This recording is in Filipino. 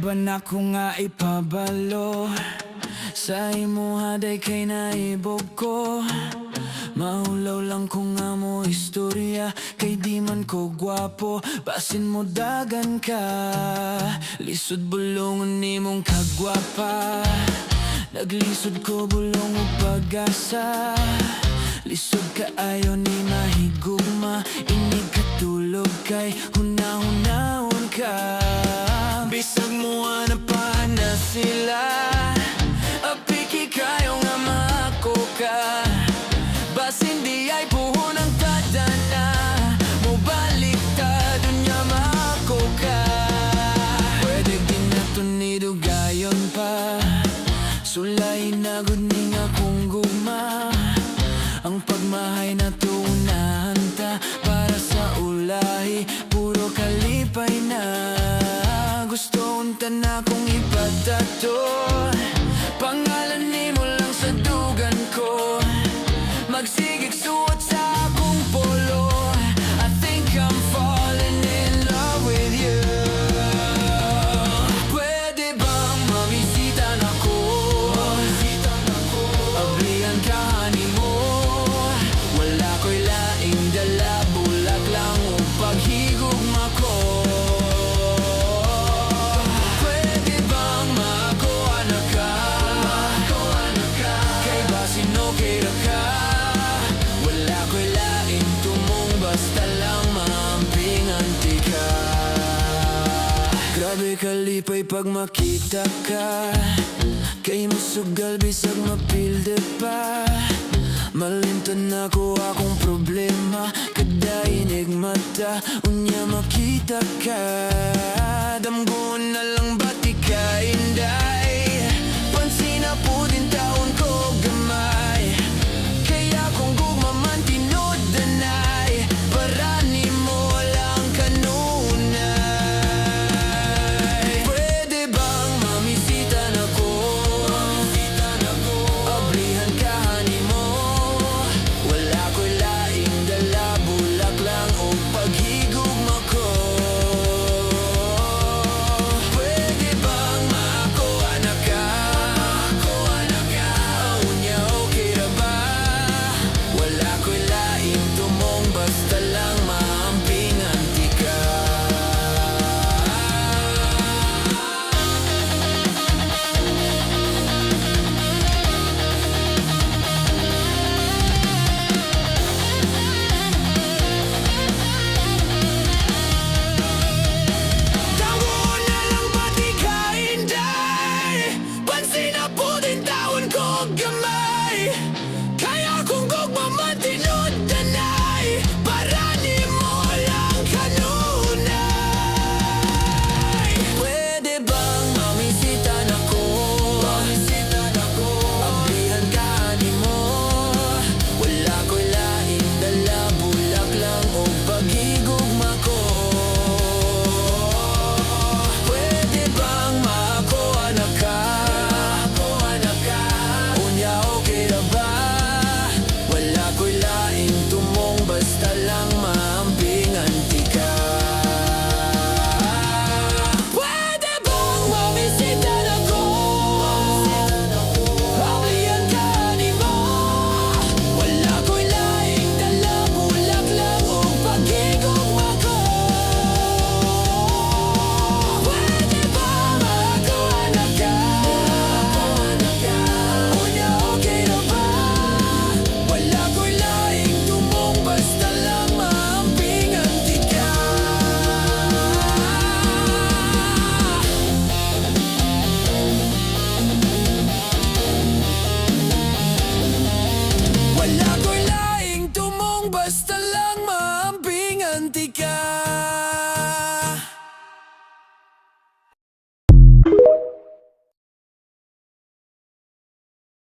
ba na ko nga ipabalo sa imo haday kay naibog ko. Mahulaw lang ko nga mo istorya, kay di man ko gwapo, basin mo dagan ka. Lisod bulungan ni mong kagwapa, naglisod ko bulong o pag-asa. Lisod ka ayaw ni mahigugma, inig katulog kay hunahunahon ka. Bisag mo anapahan na sila, apiki kayo nga mako ka. Basin di ay puhon ang tadana, mo balik ta dunya mako ka. Pwede ginatunido gayon pa, sulay na guning akong gugma. Ang pagmahay na tuunahan ta, para sa ulahi puro kalipay na. Gusto unta na kong ipatato, pangalan ni mo lang sa dugan ko. Magsigig suot sa akong polo, I think I'm falling in love with you. Pwede bang mabisita na ko? Ablihan ka ni mo, wala ko'y laing dala, bulag lang o paghigugma ko. Pwede bang makuha na ka? Kay basin okay ra ka, wala ko'y laing tumong, basta lang maampinganti ka. Grabe kalipay pag makita ka, kay musugal bisag mapilde pa. Malimtan ako akong problema, kada inig mata, unya makita ka. Damgon na lang ba't ikain